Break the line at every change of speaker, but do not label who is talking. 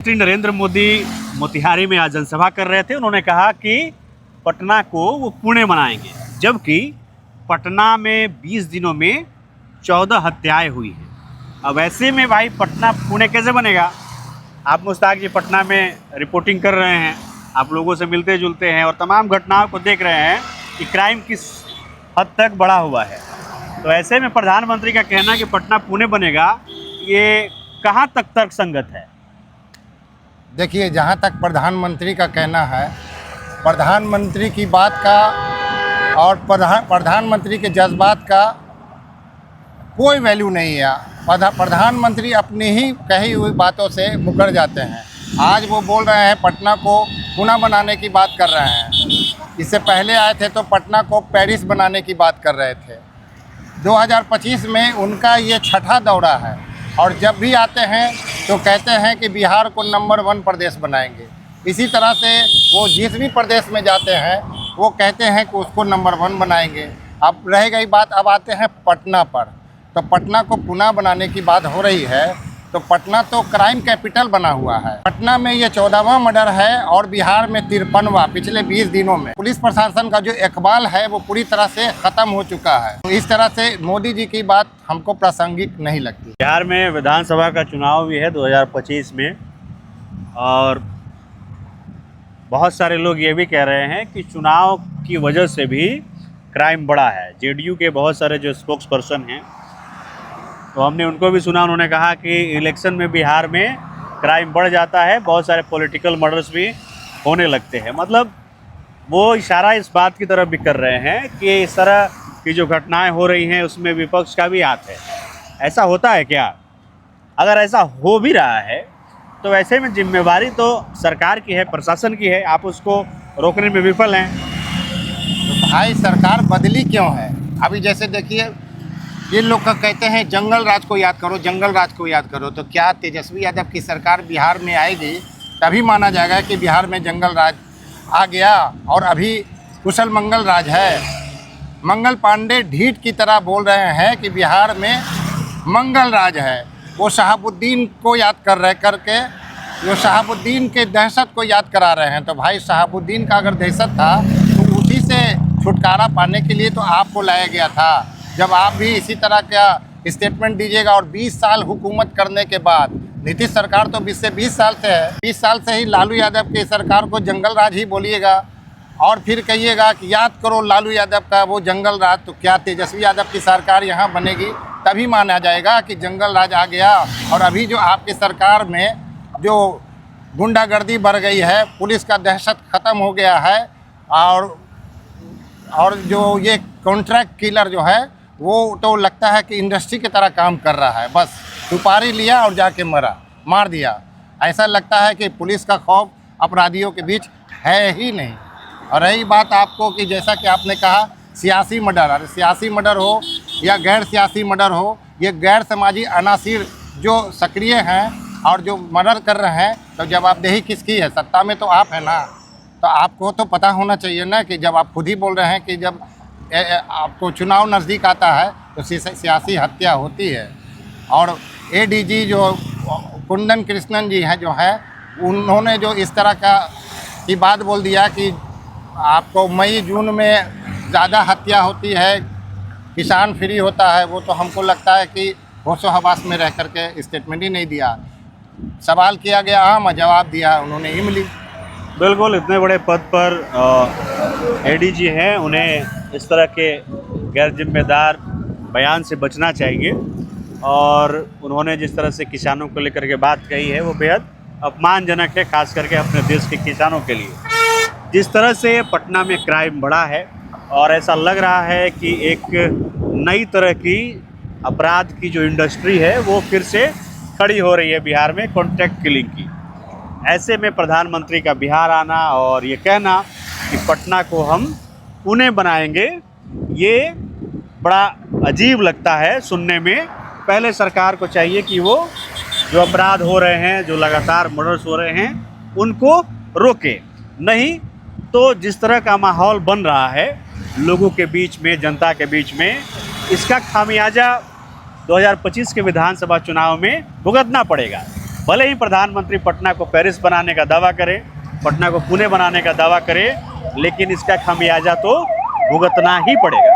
श्री नरेंद्र मोदी मोतिहारी में आज जनसभा कर रहे थे। उन्होंने कहा कि पटना को वो पुणे बनाएंगे, जबकि पटना में 20 दिनों में 14 हत्याएं हुई हैं। अब ऐसे में भाई पटना पुणे कैसे बनेगा? आप मुश्ताक जी पटना में रिपोर्टिंग कर रहे हैं, आप लोगों से मिलते जुलते हैं और तमाम घटनाओं को देख रहे हैं कि क्राइम किस हद तक बढ़ा हुआ है। तो ऐसे में प्रधानमंत्री का कहना कि पटना पुणे बनेगा, ये कहाँ तक तर्कसंगत है?
देखिए, जहाँ तक प्रधानमंत्री का कहना है, प्रधानमंत्री की बात का और प्रधानमंत्री के जज्बात का कोई वैल्यू नहीं है। प्रधानमंत्री अपनी ही कही हुई बातों से मुकर जाते हैं। आज वो बोल रहे हैं पटना को पुणे बनाने की बात कर रहे हैं। इससे पहले आए थे तो पटना को पेरिस बनाने की बात कर रहे थे। 2025 में उनका ये छठा दौरा है और जब भी आते हैं तो कहते हैं कि बिहार को नंबर 1 प्रदेश बनाएंगे। इसी तरह से वो जिस भी प्रदेश में जाते हैं वो कहते हैं कि उसको नंबर 1 बनाएंगे। अब रह गई बात, अब आते हैं पटना पर। तो पटना को पुणे बनाने की बात हो रही है, तो पटना तो क्राइम कैपिटल बना हुआ है। पटना में ये 14वां मर्डर है और बिहार में 53वां पिछले 20 दिनों में। पुलिस प्रशासन का जो इकबाल है वो पूरी तरह से ख़त्म हो चुका है। तो इस तरह से मोदी जी की बात हमको प्रासंगिक नहीं लगती।
बिहार में विधानसभा का चुनाव भी है 2025 में, और बहुत सारे लोग ये भी कह रहे हैं कि चुनाव की वजह से भी क्राइम बढ़ा है। जेडीयू के बहुत सारे जो स्पोक्स पर्सन हैं, तो हमने उनको भी सुना, उन्होंने कहा कि इलेक्शन में बिहार में क्राइम बढ़ जाता है, बहुत सारे पॉलिटिकल मर्डर्स भी होने लगते हैं। मतलब वो इशारा इस बात की तरफ भी कर रहे हैं कि इस तरह की जो घटनाएं हो रही हैं उसमें विपक्ष का भी हाथ है। ऐसा होता है क्या? अगर ऐसा हो भी रहा है तो ऐसे में जिम्मेवारी तो सरकार की है, प्रशासन की है, आप उसको रोकने में विफल हैं।
तो भाई सरकार बदली क्यों है? अभी जैसे देखिए, ये लोग का कहते हैं जंगल राज को याद करो, जंगल राज को याद करो। तो क्या तेजस्वी यादव की सरकार बिहार में आएगी तभी माना जाएगा कि बिहार में जंगल राज आ गया और अभी कुशल मंगल राज है। मंगल पांडे ढीठ की तरह बोल रहे हैं कि बिहार में मंगल राज है। वो शहाबुद्दीन को याद कर रहे करके जो शहाबुद्दीन के दहशत को याद करा रहे हैं। तो भाई शहाबुद्दीन का अगर दहशत था तो उसी से छुटकारा पाने के लिए तो आपको लाया गया था। जब आप भी इसी तरह का स्टेटमेंट दीजिएगा और 20 साल हुकूमत करने के बाद, नीतीश सरकार तो 20 साल से है, 20 साल से ही लालू यादव की सरकार को जंगल राज ही बोलिएगा और फिर कहिएगा कि याद करो लालू यादव का वो जंगल राज। तो क्या तेजस्वी यादव की सरकार यहाँ बनेगी तभी माना जाएगा कि जंगल राज आ गया। और अभी जो आपकी सरकार में जो गुंडागर्दी बढ़ गई है, पुलिस का दहशत ख़त्म हो गया है और जो ये कॉन्ट्रैक्ट किलर जो है वो तो लगता है कि इंडस्ट्री की तरह काम कर रहा है। बस सुपारी लिया और जाके मार दिया। ऐसा लगता है कि पुलिस का खौफ अपराधियों के बीच है ही नहीं। और रही बात आपको कि जैसा कि आपने कहा सियासी मर्डर, अरे सियासी मर्डर हो या गैर सियासी मर्डर हो, ये गैर समाजी अनासिर जो सक्रिय हैं और जो मर्डर कर रहे हैं, तो जवाबदेही किसकी है? सत्ता में तो आप है ना। तो आपको तो पता होना चाहिए ना कि जब आप खुद ही बोल रहे हैं कि जब आपको चुनाव नज़दीक आता है तो सियासी हत्या होती है। और एडीजी जो कुंदन कृष्णन जी हैं जो है, उन्होंने जो इस तरह की बात बोल दिया कि आपको मई जून में ज़्यादा हत्या होती है, किसान फ्री होता है, वो तो हमको लगता है कि होशो हवास में रह करके स्टेटमेंट ही नहीं दिया। सवाल किया गया आम, जवाब दिया उन्होंने इमली।
बिल्कुल, इतने बड़े पद पर एडीजी हैं, उन्हें इस तरह के गैर जिम्मेदार बयान से बचना चाहिए। और उन्होंने जिस तरह से किसानों को लेकर के बात कही है वो बेहद अपमानजनक है, खास करके अपने देश के किसानों के लिए। जिस तरह से पटना में क्राइम बढ़ा है और ऐसा लग रहा है कि एक नई तरह की अपराध की जो इंडस्ट्री है वो फिर से खड़ी हो रही है बिहार में, कॉन्ट्रैक्ट किलिंग की। ऐसे में प्रधानमंत्री का बिहार आना और ये कहना कि पटना को हम पुणे बनाएंगे, ये बड़ा अजीब लगता है सुनने में। पहले सरकार को चाहिए कि वो जो अपराध हो रहे हैं, जो लगातार मर्डर्स हो रहे हैं, उनको रोके। नहीं तो जिस तरह का माहौल बन रहा है लोगों के बीच में, जनता के बीच में, इसका खामियाजा 2025 के विधानसभा चुनाव में भुगतना पड़ेगा। भले ही प्रधानमंत्री पटना को पेरिस बनाने का दावा करे, पटना को पुणे बनाने का दावा करे, लेकिन इसका खामियाजा तो भुगतना ही पड़ेगा।